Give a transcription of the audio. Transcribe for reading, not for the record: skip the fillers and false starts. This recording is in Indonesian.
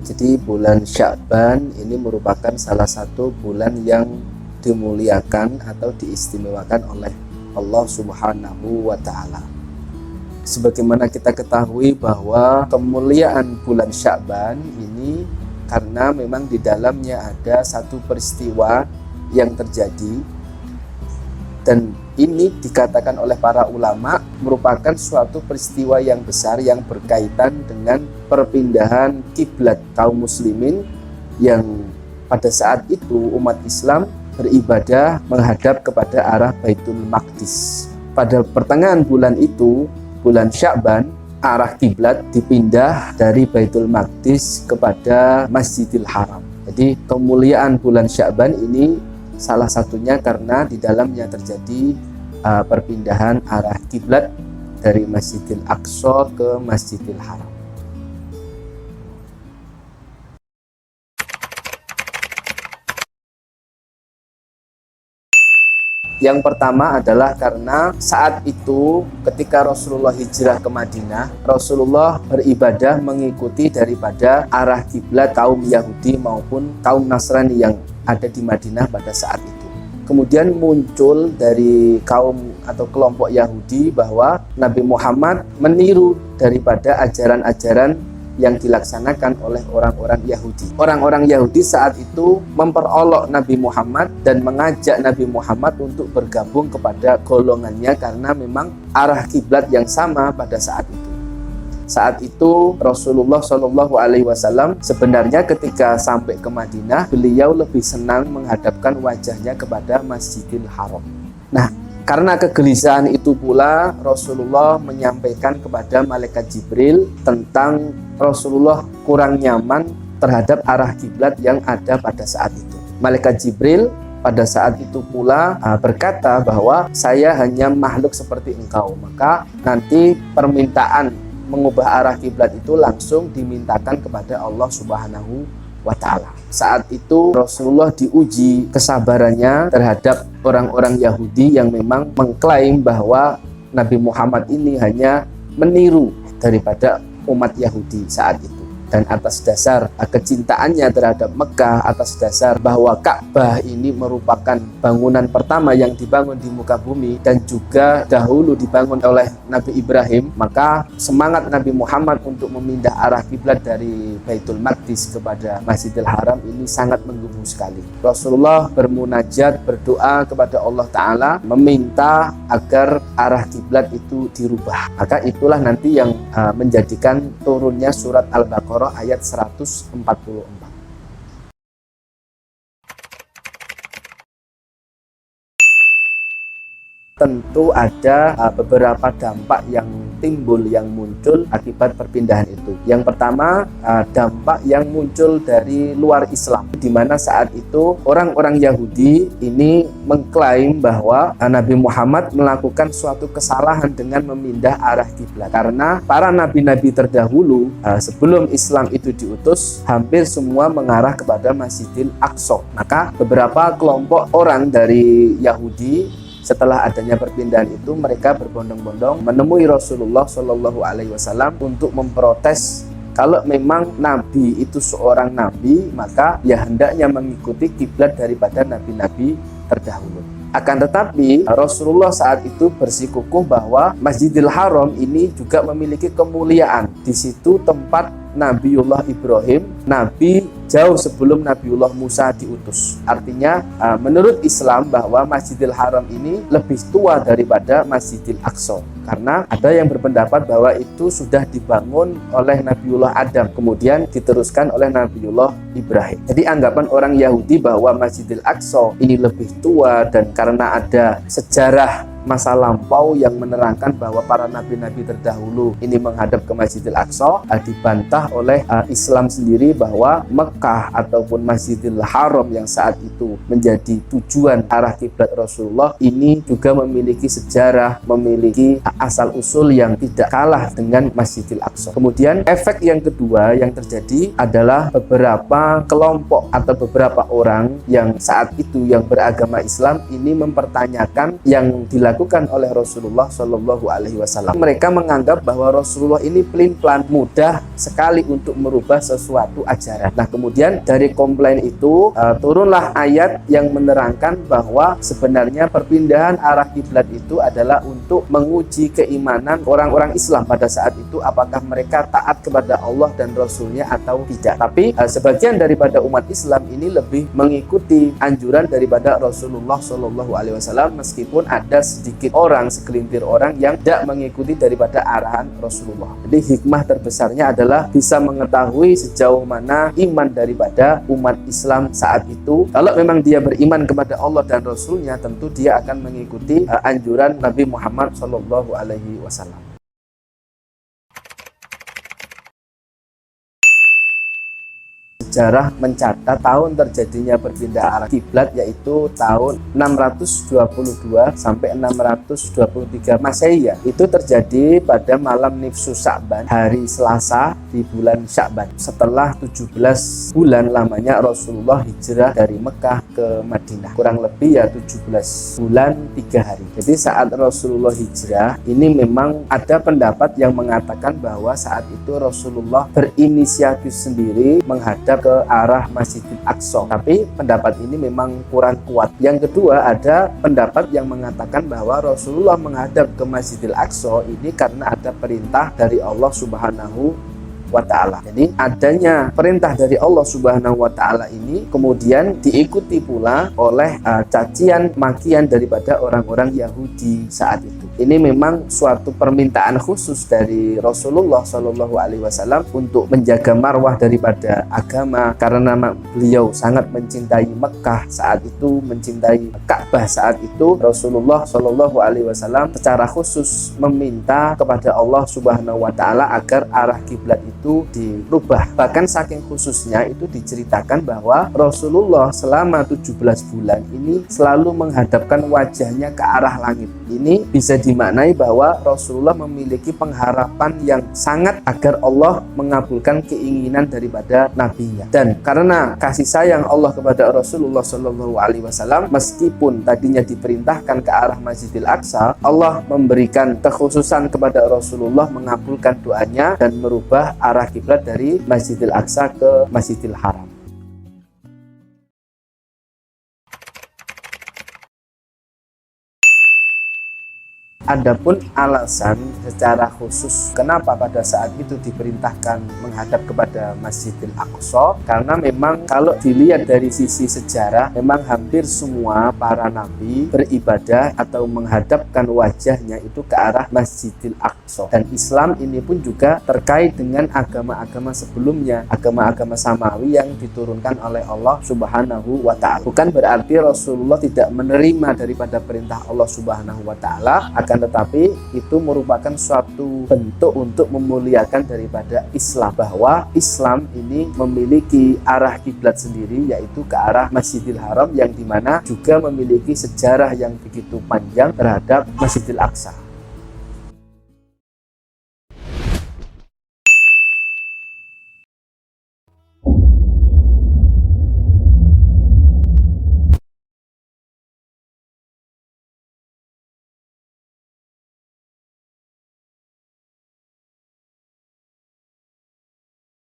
Jadi bulan Sya'ban ini merupakan salah satu bulan yang dimuliakan atau diistimewakan oleh Allah Subhanahu wa Ta'ala. Sebagaimana kita ketahui bahwa kemuliaan bulan Sya'ban ini karena memang di dalamnya ada satu peristiwa yang terjadi, dan ini dikatakan oleh para ulama merupakan suatu peristiwa yang besar yang berkaitan dengan perpindahan kiblat kaum muslimin yang pada saat itu umat Islam beribadah menghadap kepada arah Baitul Maqdis. Pada pertengahan bulan itu, bulan Sya'ban, arah kiblat dipindah dari Baitul Maqdis kepada Masjidil Haram. Jadi kemuliaan bulan Sya'ban ini salah satunya karena di dalamnya terjadi perpindahan arah kiblat dari Masjidil Aqsa ke Masjidil Haram. Yang pertama adalah karena saat itu ketika Rasulullah hijrah ke Madinah, Rasulullah beribadah mengikuti daripada arah kiblat kaum Yahudi maupun kaum Nasrani yang ada di Madinah pada saat itu. Kemudian muncul dari kaum atau kelompok Yahudi bahwa Nabi Muhammad meniru daripada ajaran-ajaran yang dilaksanakan oleh orang-orang Yahudi. Orang-orang Yahudi saat itu memperolok Nabi Muhammad dan mengajak Nabi Muhammad untuk bergabung kepada golongannya karena memang arah kiblat yang sama pada saat itu. Saat itu Rasulullah Shallallahu Alaihi Wasallam sebenarnya ketika sampai ke Madinah, beliau lebih senang menghadapkan wajahnya kepada Masjidil Haram. Nah, karena kegelisahan itu pula Rasulullah menyampaikan kepada malaikat Jibril tentang Rasulullah kurang nyaman terhadap arah kiblat yang ada pada saat itu. Malaikat Jibril pada saat itu pula berkata bahwa saya hanya makhluk seperti engkau, maka nanti permintaan mengubah arah kiblat itu langsung dimintakan kepada Allah Subhanahu wa Ta'ala. Saat itu Rasulullah diuji kesabarannya terhadap orang-orang Yahudi yang memang mengklaim bahwa Nabi Muhammad ini hanya meniru daripada umat Yahudi saat itu. Dan atas dasar kecintaannya terhadap Mekah, atas dasar bahwa Ka'bah ini merupakan bangunan pertama yang dibangun di muka bumi dan juga dahulu dibangun oleh Nabi Ibrahim, maka semangat Nabi Muhammad untuk memindah arah kiblat dari Baitul Maqdis kepada Masjidil Haram ini sangat menggugah sekali. Rasulullah bermunajat, berdoa kepada Allah Ta'ala, meminta agar arah kiblat itu dirubah. Maka itulah nanti yang menjadikan turunnya surat Al-Baqarah ayat 144. Tentu ada beberapa dampak yang timbul, yang muncul akibat perpindahan itu. Yang pertama, dampak yang muncul dari luar Islam, di mana saat itu orang-orang Yahudi ini mengklaim bahwa Nabi Muhammad melakukan suatu kesalahan dengan memindah arah kiblat. Karena para nabi-nabi terdahulu sebelum Islam itu diutus, hampir semua mengarah kepada Masjidil Aqsa. Maka beberapa kelompok orang dari Yahudi setelah adanya perpindahan itu, mereka berbondong-bondong menemui Rasulullah Shallallahu Alaihi Wasallam untuk memprotes kalau memang Nabi itu seorang Nabi, maka ya hendaknya mengikuti kiblat daripada nabi-nabi terdahulu. Akan tetapi Rasulullah saat itu bersikukuh bahwa Masjidil Haram ini juga memiliki kemuliaan. Di situ tempat Nabiullah Ibrahim, Nabi jauh sebelum Nabiullah Musa diutus. Artinya menurut Islam bahwa Masjidil Haram ini lebih tua daripada Masjidil Aqsa. Karena ada yang berpendapat bahwa itu sudah dibangun oleh Nabiullah Adam, kemudian diteruskan oleh Nabiullah Ibrahim. Jadi anggapan orang Yahudi bahwa Masjidil Aqsa ini lebih tua, dan karena ada sejarah masa lampau yang menerangkan bahwa para nabi-nabi terdahulu ini menghadap ke Masjidil Aqsa, dibantah oleh Islam sendiri bahwa Mekah ataupun Masjidil Haram yang saat itu menjadi tujuan arah kiblat Rasulullah ini juga memiliki sejarah, memiliki asal usul yang tidak kalah dengan Masjidil Aqsa. Kemudian efek yang kedua yang terjadi adalah beberapa kelompok atau beberapa orang yang saat itu yang beragama Islam ini mempertanyakan yang dilakukan oleh Rasulullah Shallallahu Alaihi Wasallam. Mereka menganggap bahwa Rasulullah ini pelin-pelan, mudah sekali untuk merubah sesuatu ajaran. Nah, kemudian dari komplain itu turunlah ayat yang menerangkan bahwa sebenarnya perpindahan arah kiblat itu adalah untuk menguji keimanan orang-orang Islam pada saat itu, apakah mereka taat kepada Allah dan Rasulnya atau tidak. Tapi sebagian daripada umat Islam ini lebih mengikuti anjuran daripada Rasulullah Shallallahu Alaihi Wasallam, meskipun ada sedikit orang, segelintir orang yang tidak mengikuti daripada arahan Rasulullah. Jadi hikmah terbesarnya adalah bisa mengetahui sejauh mana iman daripada umat Islam saat itu. Kalau memang dia beriman kepada Allah dan Rasulnya, tentu dia akan mengikuti anjuran Nabi Muhammad Shallallahu Alaihi Wasallam. Sejarah mencatat tahun terjadinya perpindahan arah kiblat yaitu tahun 622 sampai 623 Masehi. Itu terjadi pada malam Nifsu Sya'ban, hari Selasa di bulan Sya'ban. Setelah 17 bulan lamanya Rasulullah hijrah dari Mekah ke Madinah. Kurang lebih ya 17 bulan 3 hari. Jadi saat Rasulullah hijrah ini memang ada pendapat yang mengatakan bahwa saat itu Rasulullah berinisiatif sendiri menghadap ke arah Masjidil Aqsa. Tapi pendapat ini memang kurang kuat. Yang kedua, ada pendapat yang mengatakan bahwa Rasulullah menghadap ke Masjidil Aqsa ini karena ada perintah dari Allah Subhanahu wa ta'ala. Jadi adanya perintah dari Allah Subhanahu wa ta'ala ini kemudian diikuti pula oleh cacian makian daripada orang-orang Yahudi saat itu. Ini memang suatu permintaan khusus dari Rasulullah Shallallahu Alaihi Wasallam untuk menjaga marwah daripada agama, karena beliau sangat mencintai Mekah saat itu, mencintai Ka'bah saat itu. Rasulullah Shallallahu Alaihi Wasallam secara khusus meminta kepada Allah Subhanahu wa ta'ala agar arah kiblat itu dirubah. Bahkan saking khususnya itu diceritakan bahwa Rasulullah selama 17 bulan ini selalu menghadapkan wajahnya ke arah langit. Ini bisa dimaknai bahwa Rasulullah memiliki pengharapan yang sangat agar Allah mengabulkan keinginan daripada nabinya. Dan karena kasih sayang Allah kepada Rasulullah Shallallahu Alaihi Wasallam, meskipun tadinya diperintahkan ke arah Masjidil Aqsa, Allah memberikan kekhususan kepada Rasulullah mengabulkan doanya dan merubah arah kiblat dari Masjidil Aqsa ke Masjidil Haram. Adapun alasan secara khusus kenapa pada saat itu diperintahkan menghadap kepada Masjidil Aqsa, karena memang kalau dilihat dari sisi sejarah, memang hampir semua para nabi beribadah atau menghadapkan wajahnya itu ke arah Masjidil Aqsa. Dan Islam ini pun juga terkait dengan agama-agama sebelumnya, agama-agama samawi yang diturunkan oleh Allah Subhanahu wa ta'ala. Bukan berarti Rasulullah tidak menerima daripada perintah Allah Subhanahu wa ta'ala, tetapi itu merupakan suatu bentuk untuk memuliakan daripada Islam, bahwa Islam ini memiliki arah kiblat sendiri, yaitu ke arah Masjidil Haram, yang dimana juga memiliki sejarah yang begitu panjang terhadap Masjidil Aqsa.